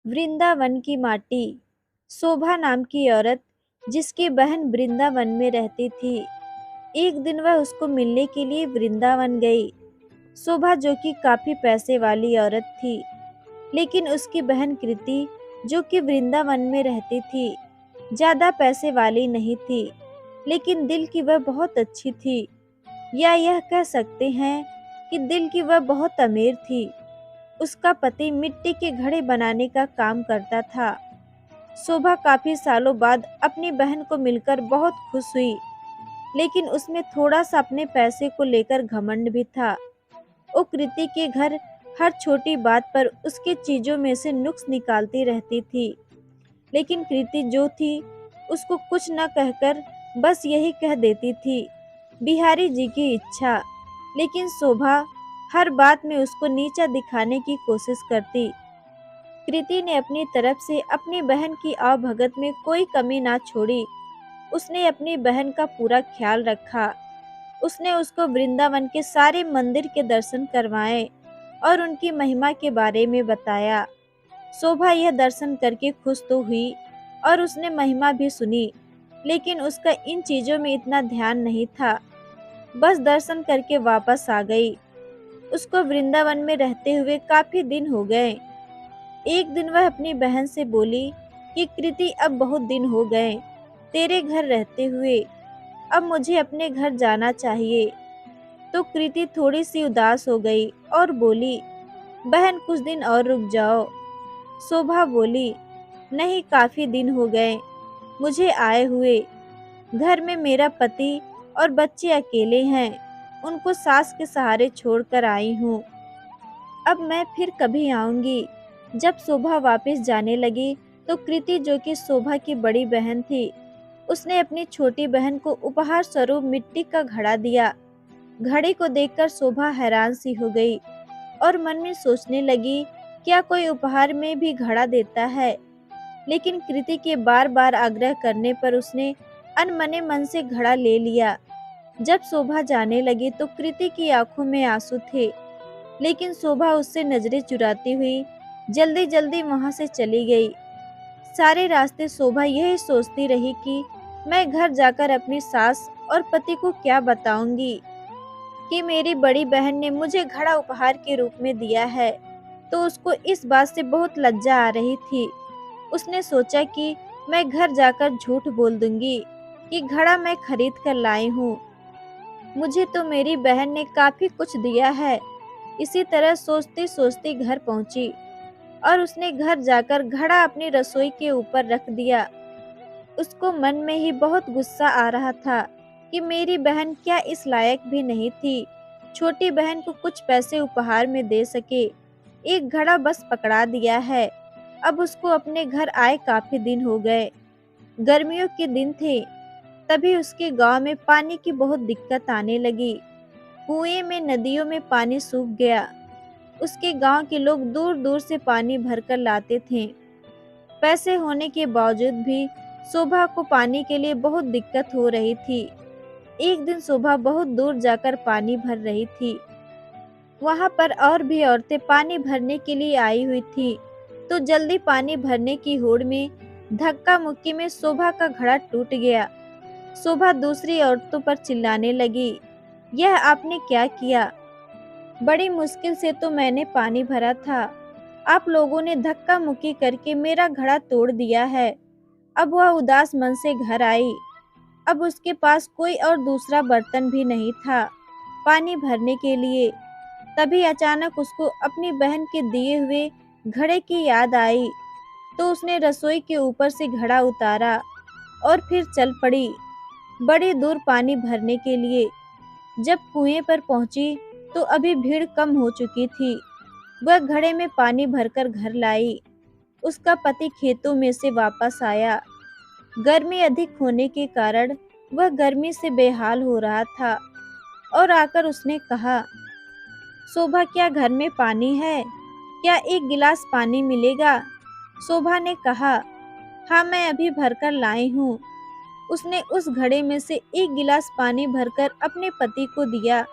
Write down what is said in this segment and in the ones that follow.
वृंदावन की माटी। शोभा नाम की औरत जिसकी बहन वृंदावन में रहती थी, एक दिन वह उसको मिलने के लिए वृंदावन गई। शोभा जो कि काफी पैसे वाली औरत थी, लेकिन उसकी बहन कृति जो कि वृंदावन में रहती थी, ज्यादा पैसे वाली नहीं थी, लेकिन दिल की वह बहुत अच्छी थी, या यह कह सकते हैं कि दिल की वह बहुत अमीर थी। उसका पति मिट्टी के घड़े बनाने का काम करता था। शोभा काफी सालों बाद अपनी बहन को मिलकर बहुत खुश हुई, लेकिन उसमें थोड़ा सा अपने पैसे को लेकर घमंड भी था। वो कृति के घर हर छोटी बात पर उसकी चीजों में से नुक्स निकालती रहती थी, लेकिन कृति जो थी उसको कुछ न कहकर बस यही कह देती थी, बिहारी जी की इच्छा। लेकिन शोभा हर बात में उसको नीचा दिखाने की कोशिश करती। कृति ने अपनी तरफ से अपनी बहन की आवभगत में कोई कमी ना छोड़ी। उसने अपनी बहन का पूरा ख्याल रखा। उसने उसको वृंदावन के सारे मंदिर के दर्शन करवाए और उनकी महिमा के बारे में बताया। शोभा यह दर्शन करके खुश तो हुई और उसने महिमा भी सुनी, लेकिन उसका इन चीजों में इतना ध्यान नहीं था। बस दर्शन करके वापस आ गई। उसको वृंदावन में रहते हुए काफी दिन हो गए। एक दिन वह अपनी बहन से बोली कि कृति, अब बहुत दिन हो गए तेरे घर रहते हुए, अब मुझे अपने घर जाना चाहिए। तो कृति थोड़ी सी उदास हो गई और बोली, बहन कुछ दिन और रुक जाओ। शोभा बोली, नहीं, काफी दिन हो गए मुझे आए हुए। घर में मेरा पति और बच्चे अकेले हैं, उनको सास के सहारे छोड़कर आई हूँ। अब मैं फिर कभी आऊंगी। जब शोभा वापस जाने लगी तो कृति जो कि शोभा की बड़ी बहन थी, उसने अपनी छोटी बहन को उपहार स्वरूप मिट्टी का घड़ा दिया। घड़े को देखकर शोभा हैरान सी हो गई और मन में सोचने लगी, क्या कोई उपहार में भी घड़ा देता है। लेकिन कृति के बार बार आग्रह करने पर उसने अनमने मन से घड़ा ले लिया। जब शोभा जाने लगी तो कृति की आंखों में आंसू थे, लेकिन शोभा उससे नजरें चुराती हुई जल्दी जल्दी वहां से चली गई। सारे रास्ते शोभा यही सोचती रही कि मैं घर जाकर अपनी सास और पति को क्या बताऊंगी कि मेरी बड़ी बहन ने मुझे घड़ा उपहार के रूप में दिया है। तो उसको इस बात से बहुत लज्जा आ रही थी। उसने सोचा कि मैं घर जाकर झूठ बोल दूंगी कि घड़ा मैं खरीद कर लाई हूँ, मुझे तो मेरी बहन ने काफी कुछ दिया है। इसी तरह सोचती सोचती घर पहुंची और उसने घर जाकर घड़ा अपनी रसोई के ऊपर रख दिया। उसको मन में ही बहुत गुस्सा आ रहा था कि मेरी बहन क्या इस लायक भी नहीं थी, छोटी बहन को कुछ पैसे उपहार में दे सके, एक घड़ा बस पकड़ा दिया है। अब उसको अपने घर आए काफी दिन हो गए। गर्मियों के दिन थे, तभी उसके गांव में पानी की बहुत दिक्कत आने लगी। कुएं में, नदियों में पानी सूख गया। उसके गांव के लोग दूर दूर से पानी भरकर लाते थे। पैसे होने के बावजूद भी शोभा को पानी के लिए बहुत दिक्कत हो रही थी। एक दिन शोभा बहुत दूर जाकर पानी भर रही थी। वहां पर और भी औरतें पानी भरने के लिए आई हुई थी। तो जल्दी पानी भरने की होड़ में धक्का मुक्की में शोभा का घड़ा टूट गया। शोभा दूसरी औरतों पर चिल्लाने लगी, यह आपने क्या किया? बड़ी मुश्किल से तो मैंने पानी भरा था, आप लोगों ने धक्का मुक्की करके मेरा घड़ा तोड़ दिया है। अब वह उदास मन से घर आई। अब उसके पास कोई और दूसरा बर्तन भी नहीं था पानी भरने के लिए। तभी अचानक उसको अपनी बहन के दिए हुए घड़े की याद आई। तो उसने रसोई के ऊपर से घड़ा उतारा और फिर चल पड़ी बड़ी दूर पानी भरने के लिए। जब कुएं पर पहुंची तो अभी भीड़ कम हो चुकी थी। वह घड़े में पानी भरकर घर लाई। उसका पति खेतों में से वापस आया। गर्मी अधिक होने के कारण वह गर्मी से बेहाल हो रहा था और आकर उसने कहा, शोभा, क्या घर में पानी है? क्या एक गिलास पानी मिलेगा? शोभा ने कहा, हाँ, मैं अभी भरकर लाई हूँ। उसने उस घड़े में से एक गिलास पानी भरकर अपने पति को दिया।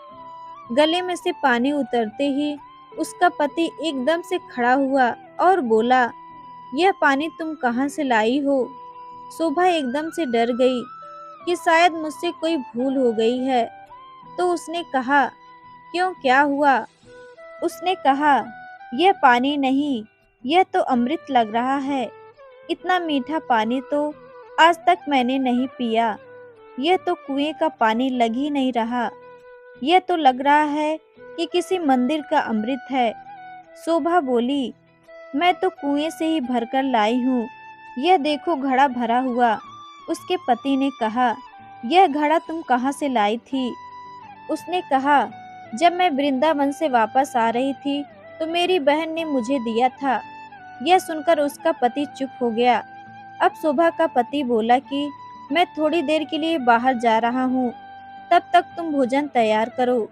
गले में से पानी उतरते ही उसका पति एकदम से खड़ा हुआ और बोला, यह पानी तुम कहाँ से लाई हो? शोभा एकदम से डर गई कि शायद मुझसे कोई भूल हो गई है। तो उसने कहा, क्यों, क्या हुआ? उसने कहा, यह पानी नहीं, यह तो अमृत लग रहा है। इतना मीठा पानी तो आज तक मैंने नहीं पिया। यह तो कुएं का पानी लग ही नहीं रहा। यह तो लग रहा है कि किसी मंदिर का अमृत है। शोभा बोली, मैं तो कुएं से ही भरकर लाई हूँ। यह देखो घड़ा भरा हुआ। उसके पति ने कहा, यह घड़ा तुम कहाँ से लाई थी? उसने कहा, जब मैं वृंदावन से वापस आ रही थी तो मेरी बहन ने मुझे दिया था। यह सुनकर उसका पति चुप हो गया। अब शोभा का पति बोला कि मैं थोड़ी देर के लिए बाहर जा रहा हूँ, तब तक तुम भोजन तैयार करो।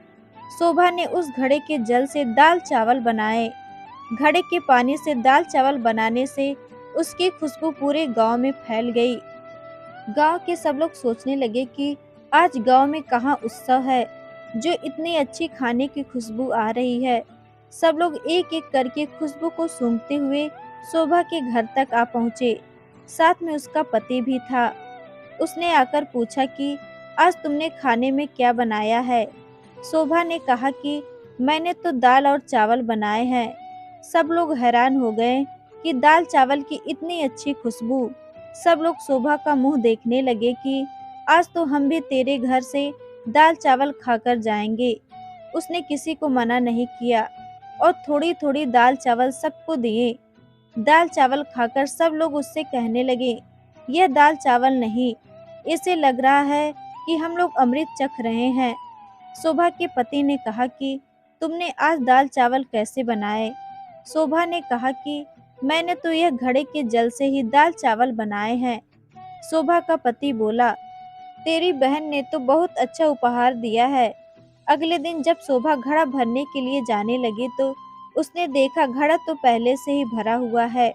शोभा ने उस घड़े के जल से दाल चावल बनाए। घड़े के पानी से दाल चावल बनाने से उसकी खुशबू पूरे गांव में फैल गई। गांव के सब लोग सोचने लगे कि आज गांव में कहाँ उत्सव है जो इतनी अच्छी खाने की खुशबू आ रही है। सब लोग एक एक करके खुशबू को सूंघते हुए शोभा के घर तक आ पहुँचे। साथ में उसका पति भी था। उसने आकर पूछा कि आज तुमने खाने में क्या बनाया है? शोभा ने कहा कि मैंने तो दाल और चावल बनाए हैं। सब लोग हैरान हो गए कि दाल चावल की इतनी अच्छी खुशबू। सब लोग शोभा का मुंह देखने लगे कि आज तो हम भी तेरे घर से दाल चावल खाकर जाएंगे। उसने किसी को मना नहीं किया और थोड़ी थोड़ी दाल चावल सबको दिए। दाल चावल खाकर सब लोग उससे कहने लगे, यह दाल चावल नहीं, इसे लग रहा है कि हम लोग अमृत चख रहे हैं। शोभा के पति ने कहा कि तुमने आज दाल चावल कैसे बनाए? शोभा ने कहा कि मैंने तो यह घड़े के जल से ही दाल चावल बनाए हैं। शोभा का पति बोला, तेरी बहन ने तो बहुत अच्छा उपहार दिया है। अगले दिन जब शोभा घड़ा भरने के लिए जाने लगी तो उसने देखा घड़ा तो पहले से ही भरा हुआ है।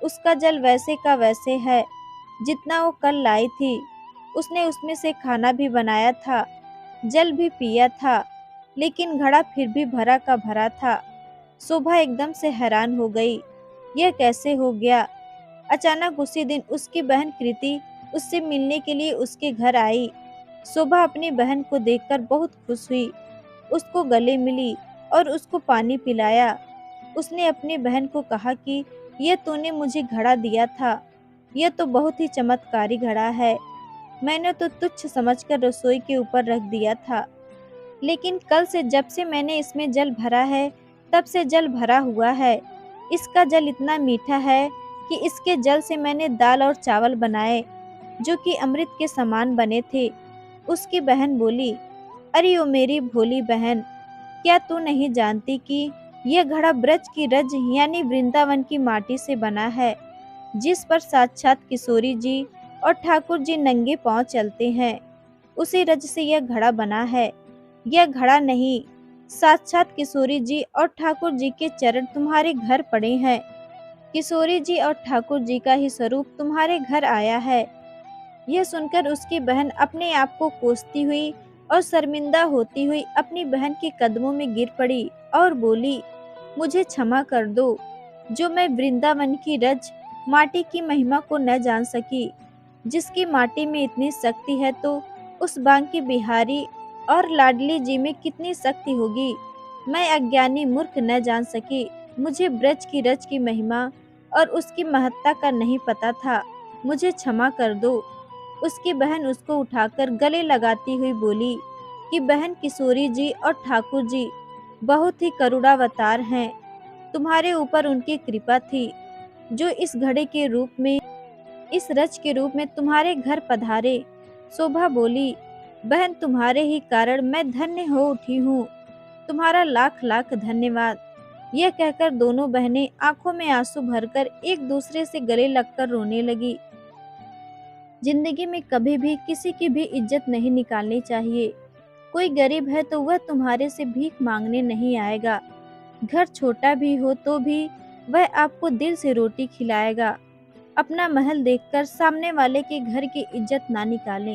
उसका जल वैसे का वैसे है जितना वो कल लाई थी। उसने उसमें से खाना भी बनाया था, जल भी पिया था, लेकिन घड़ा फिर भी भरा का भरा था। शोभा एकदम से हैरान हो गई, यह कैसे हो गया? अचानक उसी दिन उसकी बहन कृति उससे मिलने के लिए उसके घर आई। शोभा अपनी बहन को देखकर बहुत खुश हुई। उसको गले मिली और उसको पानी पिलाया। उसने अपनी बहन को कहा कि यह तूने मुझे घड़ा दिया था, यह तो बहुत ही चमत्कारी घड़ा है। मैंने तो तुच्छ समझकर रसोई के ऊपर रख दिया था, लेकिन कल से जब से मैंने इसमें जल भरा है तब से जल भरा हुआ है। इसका जल इतना मीठा है कि इसके जल से मैंने दाल और चावल बनाए जो कि अमृत के समान बने थे। उसकी बहन बोली, अरे ओ मेरी भोली बहन, क्या तू नहीं जानती कि यह घड़ा ब्रज की रज यानी वृंदावन की माटी से बना है, जिस पर साक्षात किशोरी जी और ठाकुर जी नंगे पांव चलते हैं। उसी रज से यह घड़ा बना है। यह घड़ा नहीं, साक्षात किशोरी जी और ठाकुर जी के चरण तुम्हारे घर पड़े हैं। किशोरी जी और ठाकुर जी का ही स्वरूप तुम्हारे घर आया है। यह सुनकर उसकी बहन अपने आप को कोसती हुई और शर्मिंदा होती हुई अपनी बहन के कदमों में गिर पड़ी और बोली, मुझे क्षमा कर दो, जो मैं वृंदावन की रज माटी की महिमा को न जान सकी। जिसकी माटी में इतनी शक्ति है तो उस बांके बिहारी और लाडली जी में कितनी शक्ति होगी। मैं अज्ञानी मूर्ख न जान सकी। मुझे ब्रज की रज की महिमा और उसकी महत्ता का नहीं पता था। मुझे क्षमा कर दो। उसकी बहन उसको उठाकर गले लगाती हुई बोली कि बहन किशोरी जी और ठाकुर जी बहुत ही करुणावतार हैं। तुम्हारे ऊपर उनकी कृपा थी जो इस घड़े के रूप में, इस रच के रूप में तुम्हारे घर पधारे। शोभा बोली, बहन तुम्हारे ही कारण मैं धन्य हो उठी हूँ। तुम्हारा लाख लाख धन्यवाद। यह कहकर दोनों बहनें आंखों में आंसू भरकर एक दूसरे से गले लगकर रोने लगी। जिंदगी में कभी भी किसी की भी इज्जत नहीं निकालनी चाहिए। कोई गरीब है तो वह तुम्हारे से भीख मांगने नहीं आएगा। घर छोटा भी हो तो भी वह आपको दिल से रोटी खिलाएगा। अपना महल देखकर सामने वाले के घर की इज्जत ना निकालें।